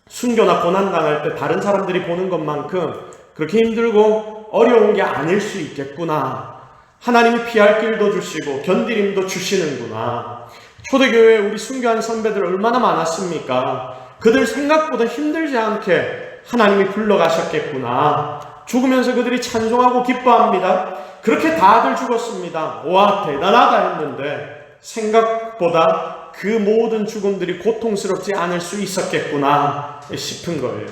순교나 고난당할 때 다른 사람들이 보는 것만큼 그렇게 힘들고 어려운 게 아닐 수 있겠구나. 하나님이 피할 길도 주시고 견디림도 주시는구나. 초대교회에 우리 순교한 선배들 얼마나 많았습니까? 그들 생각보다 힘들지 않게 하나님이 불러가셨겠구나. 죽으면서 그들이 찬송하고 기뻐합니다. 그렇게 다들 죽었습니다. 와, 대단하다 했는데 생각보다 그 모든 죽음들이 고통스럽지 않을 수 있었겠구나 싶은 거예요.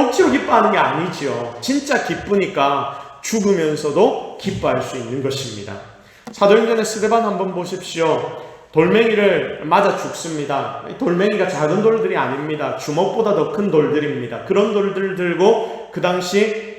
억지로 기뻐하는 게 아니지요. 진짜 기쁘니까 죽으면서도 기뻐할 수 있는 것입니다. 사도행전의 스데반 한번 보십시오. 돌멩이를 맞아 죽습니다. 돌멩이가 작은 돌들이 아닙니다. 주먹보다 더 큰 돌들입니다. 그런 돌들 들고 그 당시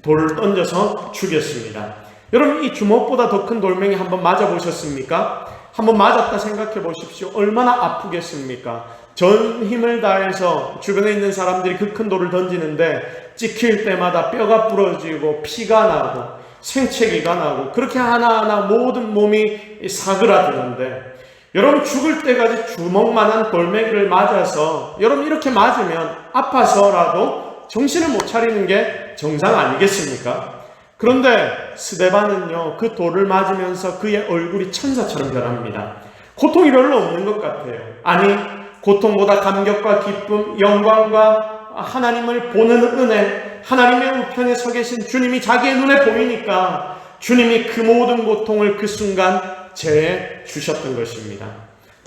돌을 던져서 죽였습니다. 여러분, 이 주먹보다 더 큰 돌멩이 한번 맞아보셨습니까? 한번 맞았다 생각해 보십시오. 얼마나 아프겠습니까? 전 힘을 다해서 주변에 있는 사람들이 그 큰 돌을 던지는데 찍힐 때마다 뼈가 부러지고 피가 나고 생채기가 나고 그렇게 하나하나 모든 몸이 사그라드는데 여러분, 죽을 때까지 주먹만한 돌멩이를 맞아서 여러분 이렇게 맞으면 아파서라도 정신을 못 차리는 게 정상 아니겠습니까? 그런데 스데반은요, 그 돌을 맞으면서 그의 얼굴이 천사처럼 변합니다. 고통이 별로 없는 것 같아요. 아니, 고통보다 감격과 기쁨, 영광과 하나님을 보는 은혜, 하나님의 우편에 서 계신 주님이 자기의 눈에 보이니까 주님이 그 모든 고통을 그 순간 제해 주셨던 것입니다.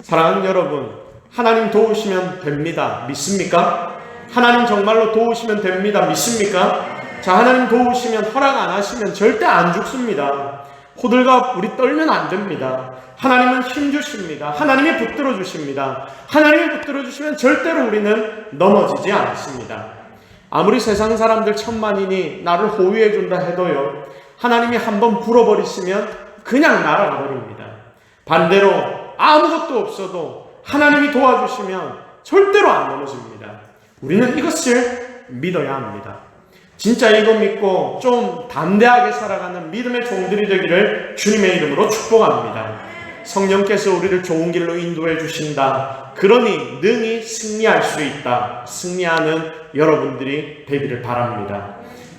사랑하는 여러분, 하나님 도우시면 됩니다. 믿습니까? 하나님 정말로 도우시면 됩니다. 믿습니까? 자, 하나님 도우시면, 허락 안 하시면 절대 안 죽습니다. 호들갑 우리 떨면 안 됩니다. 하나님은 힘 주십니다. 하나님이 붙들어 주십니다. 하나님이 붙들어 주시면 절대로 우리는 넘어지지 않습니다. 아무리 세상 사람들 천만인이 나를 호위해 준다 해도요, 하나님이 한번 불어버리시면 그냥 날아가 버립니다. 반대로 아무것도 없어도 하나님이 도와주시면 절대로 안 넘어집니다. 우리는 이것을 믿어야 합니다. 진짜 이거 믿고 좀 담대하게 살아가는 믿음의 종들이 되기를 주님의 이름으로 축복합니다. 성령께서 우리를 좋은 길로 인도해 주신다. 그러니 능히 승리할 수 있다. 승리하는 여러분들이 되기를 바랍니다.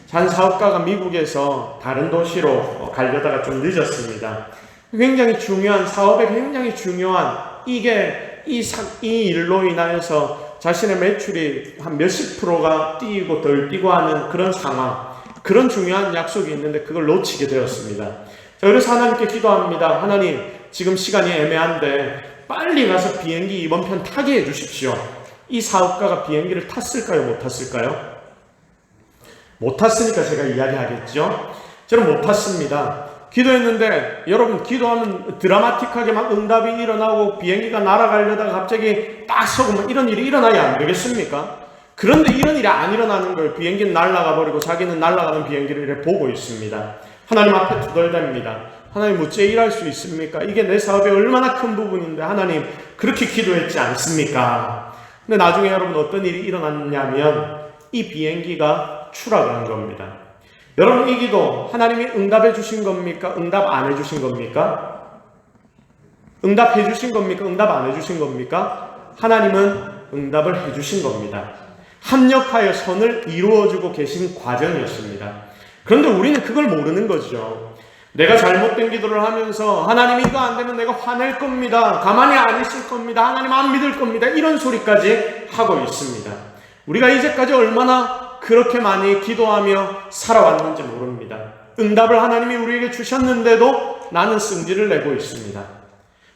한 사업가가 미국에서 다른 도시로 가려다가 좀 늦었습니다. 굉장히 중요한, 사업에 굉장히 중요한, 이게 이 일로 인하여서 자신의 매출이 한 몇십 프로가 뛰고 덜 뛰고 하는 그런 상황, 그런 중요한 약속이 있는데 그걸 놓치게 되었습니다. 자, 그래서 하나님께 기도합니다. 하나님, 지금 시간이 애매한데 빨리 가서 비행기 이번 편 타게 해주십시오. 이 사업가가 비행기를 탔을까요? 못 탔을까요? 못 탔으니까 제가 이야기하겠죠. 저는 못 탔습니다. 기도했는데 여러분, 기도하면 드라마틱하게 막 응답이 일어나고 비행기가 날아가려다가 갑자기 딱 서고 이런 일이 일어나야 안 되겠습니까? 그런데 이런 일이 안 일어나는 걸 비행기는 날아가 버리고 자기는 날아가는 비행기를 이렇게 보고 있습니다. 하나님 앞에 투덜댑니다. 하나님, 어째 일할 수 있습니까? 이게 내 사업의 얼마나 큰 부분인데 하나님, 그렇게 기도했지 않습니까? 근데 나중에 여러분 어떤 일이 일어났냐면 이 비행기가 추락을 한 겁니다. 여러분, 이 기도 하나님이 응답해 주신 겁니까? 응답 안 해 주신 겁니까? 응답해 주신 겁니까? 응답 안 해 주신 겁니까? 하나님은 응답을 해 주신 겁니다. 합력하여 선을 이루어주고 계신 과정이었습니다. 그런데 우리는 그걸 모르는 거죠. 내가 잘못된 기도를 하면서 하나님 이거 안 되면 내가 화낼 겁니다. 가만히 안 있을 겁니다. 하나님 안 믿을 겁니다. 이런 소리까지 하고 있습니다. 우리가 이제까지 얼마나 그렇게 많이 기도하며 살아왔는지 모릅니다. 응답을 하나님이 우리에게 주셨는데도 나는 승질을 내고 있습니다.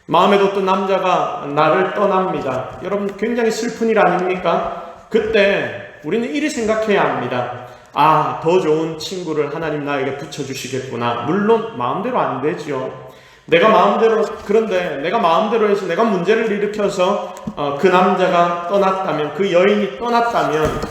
마음에 뒀던 남자가 나를 떠납니다. 여러분, 굉장히 슬픈 일 아닙니까? 그때 우리는 이리 생각해야 합니다. 아, 더 좋은 친구를 하나님 나에게 붙여주시겠구나. 물론 마음대로 안 되지요. 그런데 내가 마음대로 해서 내가 문제를 일으켜서 그 남자가 떠났다면, 그 여인이 떠났다면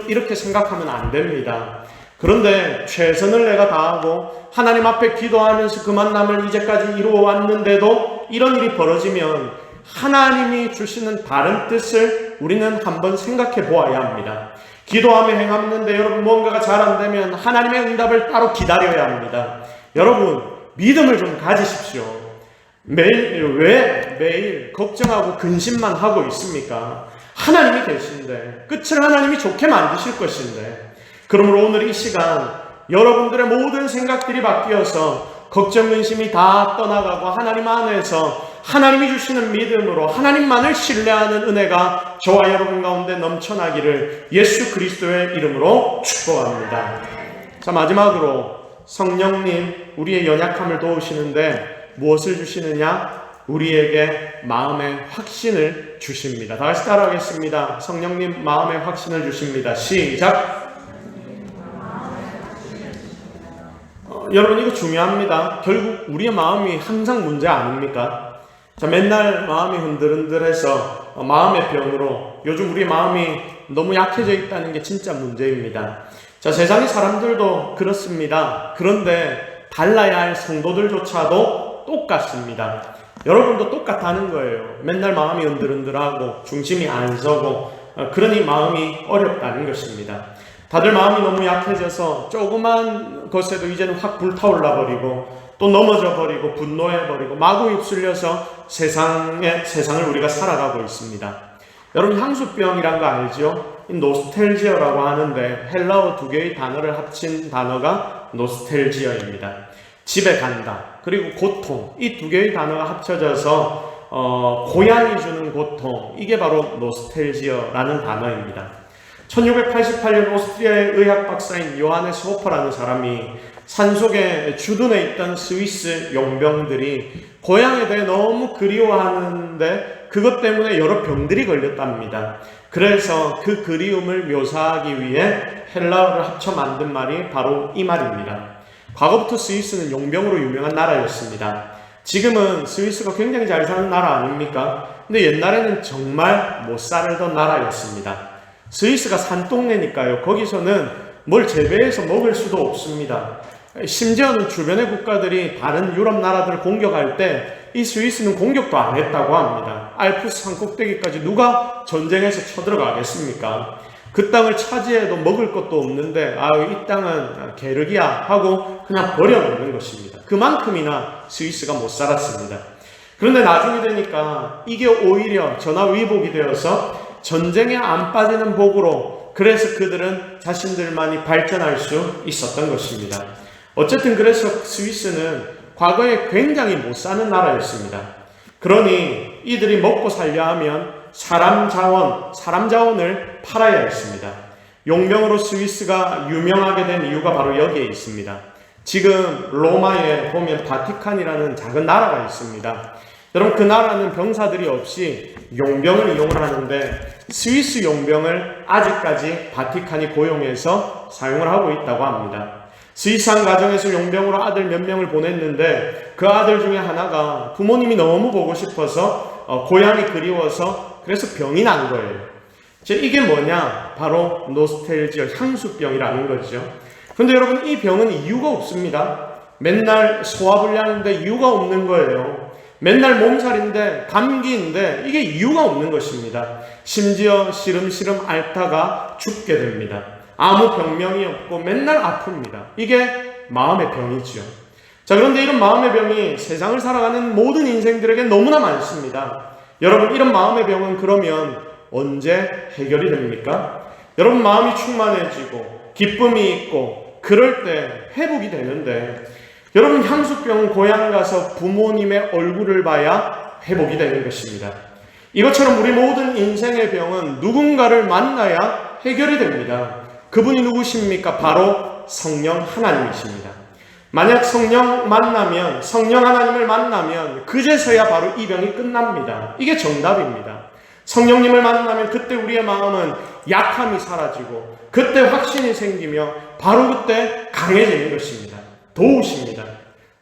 이렇게 생각하면 안 됩니다. 그런데 최선을 내가 다하고 하나님 앞에 기도하면서 그 만남을 이제까지 이루어 왔는데도 이런 일이 벌어지면 하나님이 주시는 다른 뜻을 우리는 한번 생각해 보아야 합니다. 기도하며 행하는데 여러분 뭔가가 잘 안 되면 하나님의 응답을 따로 기다려야 합니다. 여러분, 믿음을 좀 가지십시오. 왜 매일 걱정하고 근심만 하고 있습니까? 하나님이 계신데, 끝을 하나님이 좋게 만드실 것인데. 그러므로 오늘 이 시간 여러분들의 모든 생각들이 바뀌어서 걱정, 근심이 다 떠나가고 하나님 안에서 하나님이 주시는 믿음으로 하나님만을 신뢰하는 은혜가 저와 여러분 가운데 넘쳐나기를 예수 그리스도의 이름으로 축복합니다. 자, 마지막으로 성령님, 우리의 연약함을 도우시는데 무엇을 주시느냐? 우리에게 마음의 확신을 주십니다. 다 같이 따라하겠습니다. 성령님, 마음의 확신을 주십니다. 시작! 여러분, 이거 중요합니다. 결국 우리의 마음이 항상 문제 아닙니까? 자, 맨날 마음이 흔들흔들해서 마음의 병으로 요즘 우리 마음이 너무 약해져 있다는 게 진짜 문제입니다. 자, 세상의 사람들도 그렇습니다. 그런데 달라야 할 성도들조차도 똑같습니다. 여러분도 똑같다는 거예요. 맨날 마음이 흔들흔들하고 중심이 안 서고 그러니 마음이 어렵다는 것입니다. 다들 마음이 너무 약해져서 조그만 것에도 이제는 확 불타올라 버리고 또 넘어져 버리고 분노해 버리고 마구 휩쓸려서 세상을 우리가 살아가고 있습니다. 여러분, 향수병이란 거 알죠? 노스텔지어라고 하는데 헬라어 두 개의 단어를 합친 단어가 노스텔지어입니다. 집에 간다, 그리고 고통, 이 두 개의 단어가 합쳐져서 고향이 주는 고통, 이게 바로 노스텔지어라는 단어입니다. 1688년 오스트리아의 의학 박사인 요하네스 호퍼라는 사람이 산속에 주둔해 있던 스위스 용병들이 고향에 대해 너무 그리워하는데 그것 때문에 여러 병들이 걸렸답니다. 그래서 그 그리움을 묘사하기 위해 헬라어를 합쳐 만든 말이 바로 이 말입니다. 과거부터 스위스는 용병으로 유명한 나라였습니다. 지금은 스위스가 굉장히 잘 사는 나라 아닙니까? 근데 옛날에는 정말 못 살던 나라였습니다. 스위스가 산동네니까요. 거기서는 뭘 재배해서 먹을 수도 없습니다. 심지어는 주변의 국가들이 다른 유럽 나라들을 공격할 때 이 스위스는 공격도 안 했다고 합니다. 알프스 산 꼭대기까지 누가 전쟁해서 쳐들어가겠습니까? 그 땅을 차지해도 먹을 것도 없는데 이 땅은 게르기야 하고 그냥 버려놓는 것입니다. 그만큼이나 스위스가 못 살았습니다. 그런데 나중에 되니까 이게 오히려 전화위복이 되어서 전쟁에 안 빠지는 복으로, 그래서 그들은 자신들만이 발전할 수 있었던 것입니다. 어쨌든 그래서 스위스는 과거에 굉장히 못 사는 나라였습니다. 그러니 이들이 먹고 살려 하면 사람 자원을 팔아야 했습니다. 용병으로 스위스가 유명하게 된 이유가 바로 여기에 있습니다. 지금 로마에 보면 바티칸이라는 작은 나라가 있습니다. 여러분, 그 나라는 병사들이 없이 용병을 이용을 하는데 스위스 용병을 아직까지 바티칸이 고용해서 사용을 하고 있다고 합니다. 스위스 한 가정에서 용병으로 아들 몇 명을 보냈는데 그 아들 중에 하나가 부모님이 너무 보고 싶어서 고향이 그리워서 그래서 병이 난 거예요. 이게 뭐냐? 바로 노스텔지어, 향수병이라는 거죠. 그런데 여러분, 이 병은 이유가 없습니다. 맨날 소화불량인데 이유가 없는 거예요. 맨날 몸살인데 감기인데 이게 이유가 없는 것입니다. 심지어 시름시름 앓다가 죽게 됩니다. 아무 병명이 없고 맨날 아픕니다. 이게 마음의 병이죠. 자, 그런데 이런 마음의 병이 세상을 살아가는 모든 인생들에게 너무나 많습니다. 여러분, 이런 마음의 병은 그러면 언제 해결이 됩니까? 여러분, 마음이 충만해지고 기쁨이 있고 그럴 때 회복이 되는데, 여러분, 향수병은 고향 가서 부모님의 얼굴을 봐야 회복이 되는 것입니다. 이것처럼 우리 모든 인생의 병은 누군가를 만나야 해결이 됩니다. 그분이 누구십니까? 바로 성령 하나님이십니다. 만약 성령 하나님을 만나면 그제서야 바로 이 병이 끝납니다. 이게 정답입니다. 성령님을 만나면 그때 우리의 마음은 약함이 사라지고 그때 확신이 생기며 바로 그때 강해지는 것입니다. 도우십니다.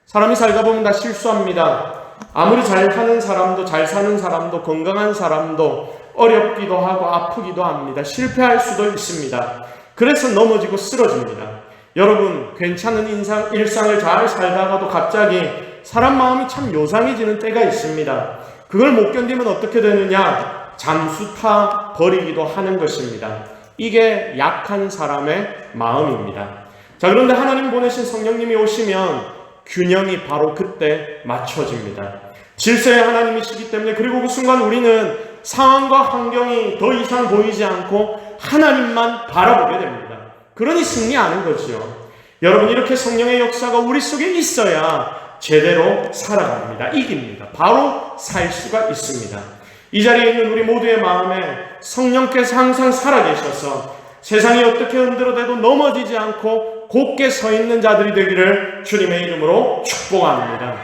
사람이 살다 보면 다 실수합니다. 아무리 잘 사는 사람도 건강한 사람도 어렵기도 하고 아프기도 합니다. 실패할 수도 있습니다. 그래서 넘어지고 쓰러집니다. 여러분, 괜찮은 일상을 잘 살다가도 갑자기 사람 마음이 참 요상해지는 때가 있습니다. 그걸 못 견디면 어떻게 되느냐? 잠수 타 버리기도 하는 것입니다. 이게 약한 사람의 마음입니다. 자, 그런데 하나님 보내신 성령님이 오시면 균형이 바로 그때 맞춰집니다. 질서의 하나님이시기 때문에, 그리고 그 순간 우리는 상황과 환경이 더 이상 보이지 않고 하나님만 바라보게 됩니다. 그러니 승리하는 거죠. 여러분, 이렇게 성령의 역사가 우리 속에 있어야 제대로 살아갑니다. 이깁니다. 바로 살 수가 있습니다. 이 자리에 있는 우리 모두의 마음에 성령께서 항상 살아계셔서 세상이 어떻게 흔들어대도 넘어지지 않고 곧게 서 있는 자들이 되기를 주님의 이름으로 축복합니다.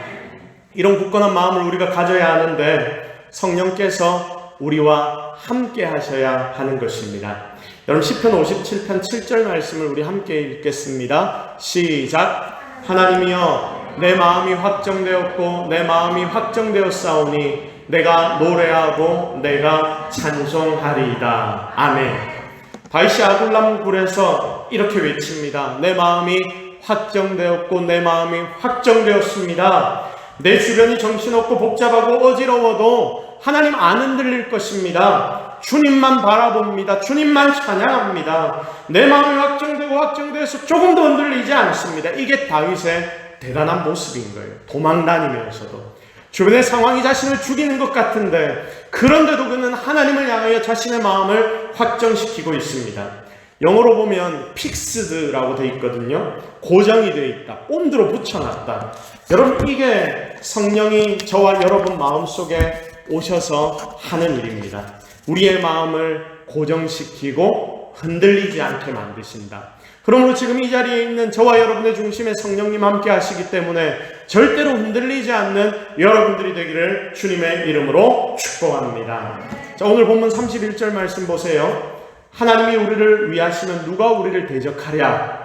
이런 굳건한 마음을 우리가 가져야 하는데 성령께서 우리와 함께 하셔야 하는 것입니다. 여러분, 시편 57편 7절 말씀을 우리 함께 읽겠습니다. 시작. 하나님이여, 내 마음이 확정되었고 내 마음이 확정되었사오니 내가 노래하고 내가 찬송하리이다. 아멘. 바이시 아둘람 굴에서 이렇게 외칩니다. 내 마음이 확정되었고 내 마음이 확정되었습니다. 내 주변이 정신없고 복잡하고 어지러워도 하나님 안 흔들릴 것입니다. 주님만 바라봅니다. 주님만 찬양합니다. 내 마음이 확정되어서 조금도 흔들리지 않습니다. 이게 다윗의 대단한 모습인 거예요. 도망 다니면서도 주변의 상황이 자신을 죽이는 것 같은데 그런데도 그는 하나님을 향하여 자신의 마음을 확정시키고 있습니다. 영어로 보면 fixed라고 되어 있거든요. 고정이 되어 있다. 본드로 붙여놨다. 여러분, 이게 성령이 저와 여러분 마음속에 오셔서 하는 일입니다. 우리의 마음을 고정시키고 흔들리지 않게 만드신다. 그러므로 지금 이 자리에 있는 저와 여러분의 중심에 성령님 함께 하시기 때문에 절대로 흔들리지 않는 여러분들이 되기를 주님의 이름으로 축복합니다. 자, 오늘 본문 31절 말씀 보세요. 하나님이 우리를 위하시면 누가 우리를 대적하랴?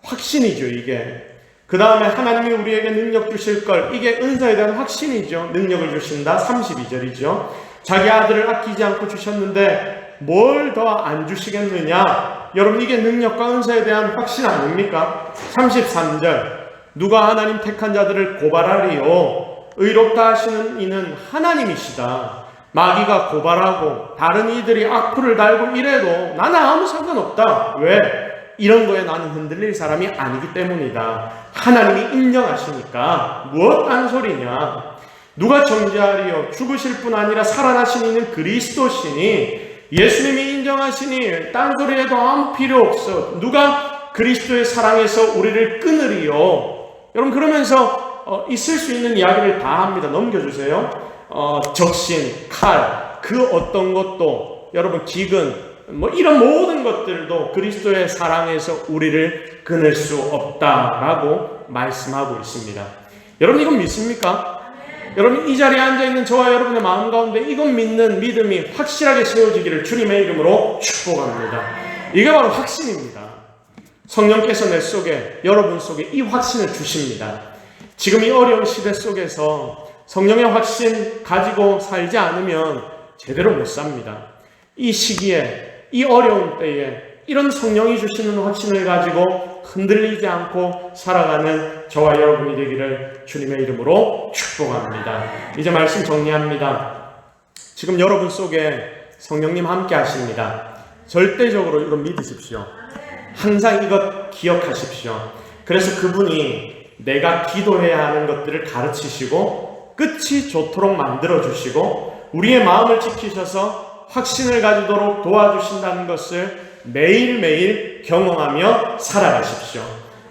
확신이죠, 이게. 그 다음에 하나님이 우리에게 능력 주실 걸, 이게 은사에 대한 확신이죠. 능력을 주신다. 32절이죠. 자기 아들을 아끼지 않고 주셨는데 뭘 더 안 주시겠느냐? 여러분, 이게 능력과 은사에 대한 확신 아닙니까? 33절. 누가 하나님 택한 자들을 고발하리요? 의롭다 하시는 이는 하나님이시다. 마귀가 고발하고 다른 이들이 악플을 달고 이래도 나는 아무 상관없다. 왜? 이런 거에 나는 흔들릴 사람이 아니기 때문이다. 하나님이 인정하시니까. 무엇 딴소리냐? 누가 정죄하리요? 죽으실 뿐 아니라 살아나신 이는 그리스도시니 예수님이 인정하시니 딴소리해도 아무 필요 없어. 누가 그리스도의 사랑에서 우리를 끊으리요? 여러분, 그러면서 있을 수 있는 이야기를 다 합니다. 넘겨주세요. 적신, 칼, 그 어떤 것도, 여러분, 기근, 이런 모든 것들도 그리스도의 사랑에서 우리를 끊을 수 없다라고 말씀하고 있습니다. 여러분, 이건 믿습니까? 여러분, 이 자리에 앉아있는 저와 여러분의 마음 가운데 이건 믿는 믿음이 확실하게 세워지기를 주님의 이름으로 축복합니다. 이게 바로 확신입니다. 성령께서 내 속에, 여러분 속에 이 확신을 주십니다. 지금 이 어려운 시대 속에서 성령의 확신 가지고 살지 않으면 제대로 못 삽니다. 이 시기에, 이 어려운 때에 이런 성령이 주시는 확신을 가지고 흔들리지 않고 살아가는 저와 여러분이 되기를 주님의 이름으로 축복합니다. 이제 말씀 정리합니다. 지금 여러분 속에 성령님 함께 하십니다. 절대적으로 이건 믿으십시오. 항상 이것 기억하십시오. 그래서 그분이 내가 기도해야 하는 것들을 가르치시고 끝이 좋도록 만들어주시고 우리의 마음을 지키셔서 확신을 가지도록 도와주신다는 것을 매일매일 경험하며 살아가십시오.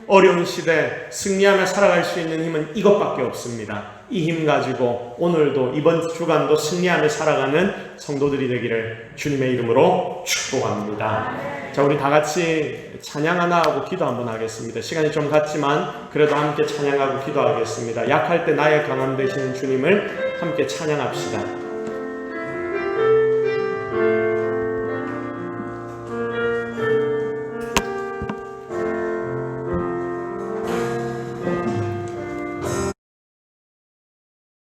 어려운 시대 승리하며 살아갈 수 있는 힘은 이것밖에 없습니다. 이 힘 가지고 오늘도 이번 주간도 승리하며 살아가는 성도들이 되기를 주님의 이름으로 축복합니다. 자, 우리 다 같이 찬양 하나 하고 기도 한번 하겠습니다. 시간이 좀 갔지만 그래도 함께 찬양하고 기도하겠습니다. 약할 때 나의 강함 되시는 주님을 함께 찬양합시다.